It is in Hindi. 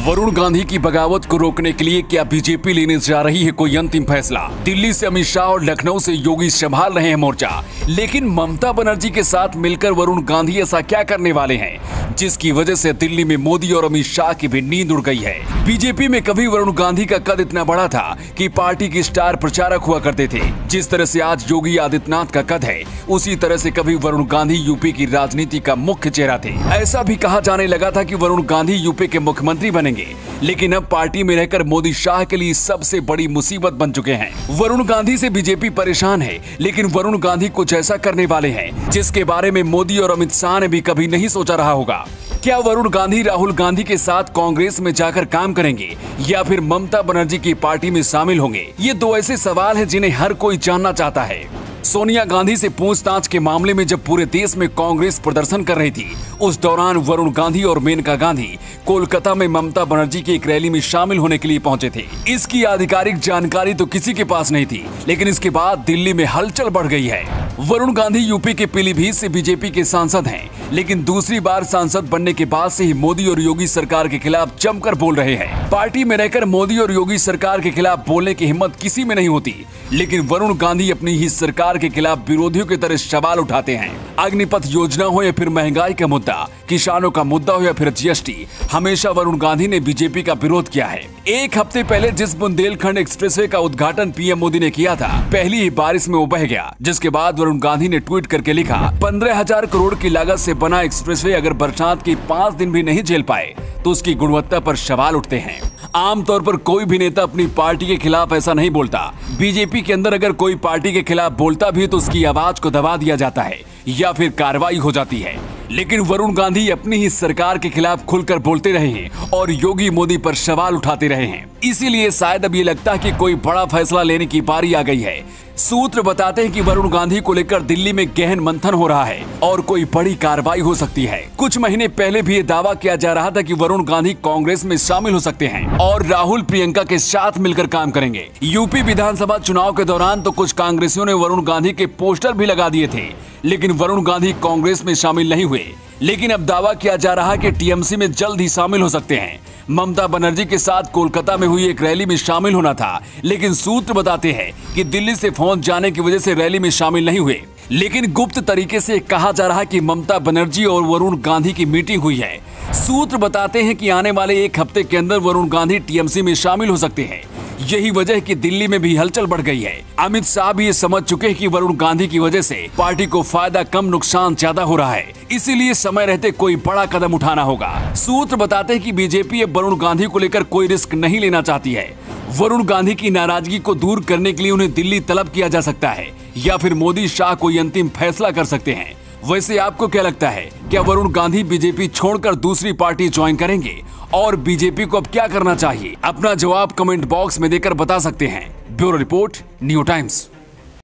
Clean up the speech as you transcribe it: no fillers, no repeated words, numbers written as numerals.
वरुण गांधी की बगावत को रोकने के लिए क्या बीजेपी लेने जा रही है कोई अंतिम फैसला? दिल्ली से अमित शाह और लखनऊ से योगी संभाल रहे हैं मोर्चा, लेकिन ममता बनर्जी के साथ मिलकर वरुण गांधी ऐसा क्या करने वाले हैं जिसकी वजह से दिल्ली में मोदी और अमित शाह की भी नींद उड़ गई है। बीजेपी में कभी वरुण गांधी का कद इतना बड़ा था कि पार्टी के स्टार प्रचारक हुआ करते थे। जिस तरह से आज योगी आदित्यनाथ का कद है, उसी तरह से कभी वरुण गांधी यूपी की राजनीति का मुख्य चेहरा थे। ऐसा भी कहा जाने लगा था कि वरुण गांधी यूपी के मुख्यमंत्री बनेंगे, लेकिन अब पार्टी में रहकर मोदी शाह के लिए सबसे बड़ी मुसीबत बन चुके हैं। वरुण गांधी से बीजेपी परेशान है, लेकिन वरुण गांधी कुछ ऐसा करने वाले हैं जिसके बारे में मोदी और अमित शाह ने भी कभी नहीं सोचा रहा होगा। क्या वरुण गांधी राहुल गांधी के साथ कांग्रेस में जाकर काम करेंगे या फिर ममता बनर्जी की पार्टी में शामिल होंगे? ये दो ऐसे सवाल हैं जिन्हें हर कोई जानना चाहता है। सोनिया गांधी से पूछताछ के मामले में जब पूरे देश में कांग्रेस प्रदर्शन कर रही थी, उस दौरान वरुण गांधी और मेनका गांधी कोलकाता में ममता बनर्जी की एक रैली में शामिल होने के लिए पहुंचे थे। इसकी आधिकारिक जानकारी तो किसी के पास नहीं थी, लेकिन इसके बाद दिल्ली में हलचल बढ़ गई है। वरुण गांधी यूपी के पीलीभीत से बीजेपी के सांसद हैं, लेकिन दूसरी बार सांसद बनने के बाद से ही मोदी और योगी सरकार के खिलाफ जमकर बोल रहे हैं। पार्टी में रहकर मोदी और योगी सरकार के खिलाफ बोलने की हिम्मत किसी में नहीं होती, लेकिन वरुण गांधी अपनी ही सरकार के खिलाफ विरोधियों की तरह सवाल उठाते हैं। अग्निपथ योजना हो या फिर महंगाई का मुद्दा, किसानों का मुद्दा हो या फिर जीएसटी, हमेशा वरुण गांधी ने बीजेपी का विरोध किया है। एक हफ्ते पहले जिस बुंदेलखंड एक्सप्रेसवे का उद्घाटन पीएम मोदी ने किया था, पहली ही बारिश में वो बह गया, जिसके बाद वरुण गांधी ने ट्वीट करके लिखा, 15,000 करोड़ की लागत से बना एक्सप्रेसवे अगर बरसात के 5 दिन भी नहीं झेल पाए तो उसकी गुणवत्ता पर सवाल उठते हैं। आमतौर पर कोई भी नेता अपनी पार्टी के खिलाफ ऐसा नहीं बोलता। बीजेपी के अंदर अगर कोई पार्टी के खिलाफ बोलता भी तो उसकी आवाज को दबा दिया जाता है या फिर कार्रवाई हो जाती है। लेकिन वरुण गांधी अपनी ही सरकार के खिलाफ खुलकर बोलते रहे हैं और योगी मोदी पर सवाल उठाते रहे हैं। इसीलिए शायद अब ये लगता है कि कोई बड़ा फैसला लेने की बारी आ गई है। सूत्र बताते हैं कि वरुण गांधी को लेकर दिल्ली में गहन मंथन हो रहा है और कोई बड़ी कार्रवाई हो सकती है। कुछ महीने पहले भी ये दावा किया जा रहा था कि वरुण गांधी कांग्रेस में शामिल हो सकते हैं और राहुल प्रियंका के साथ मिलकर काम करेंगे। यूपी विधानसभा चुनाव के दौरान तो कुछ कांग्रेसियों ने वरुण गांधी के पोस्टर भी लगा दिए थे, लेकिन वरुण गांधी कांग्रेस में शामिल नहीं हुए। लेकिन अब दावा किया जा रहा है कि टीएमसी में जल्द ही शामिल हो सकते हैं। ममता बनर्जी के साथ कोलकाता में हुई एक रैली में शामिल होना था, लेकिन सूत्र बताते हैं कि दिल्ली से फोन जाने की वजह से रैली में शामिल नहीं हुए। लेकिन गुप्त तरीके से कहा जा रहा है कि ममता बनर्जी और वरुण गांधी की मीटिंग हुई है। सूत्र बताते हैं कि आने वाले एक हफ्ते के अंदर वरुण गांधी टीएमसी में शामिल हो सकते हैं। यही वजह है कि दिल्ली में भी हलचल बढ़ गई है। अमित शाह भी ये समझ चुके हैं कि वरुण गांधी की वजह से पार्टी को फायदा कम नुकसान ज्यादा हो रहा है, इसीलिए समय रहते कोई बड़ा कदम उठाना होगा। सूत्र बताते हैं कि बीजेपी अब वरुण गांधी को लेकर कोई रिस्क नहीं लेना चाहती है। वरुण गांधी की नाराजगी को दूर करने के लिए उन्हें दिल्ली तलब किया जा सकता है या फिर मोदी शाह कोई अंतिम फैसला कर सकते हैं। वैसे आपको क्या लगता है, क्या वरुण गांधी बीजेपी छोड़कर दूसरी पार्टी ज्वाइन करेंगे और बीजेपी को अब क्या करना चाहिए? अपना जवाब कमेंट बॉक्स में देकर बता सकते हैं। Bureau report, new times.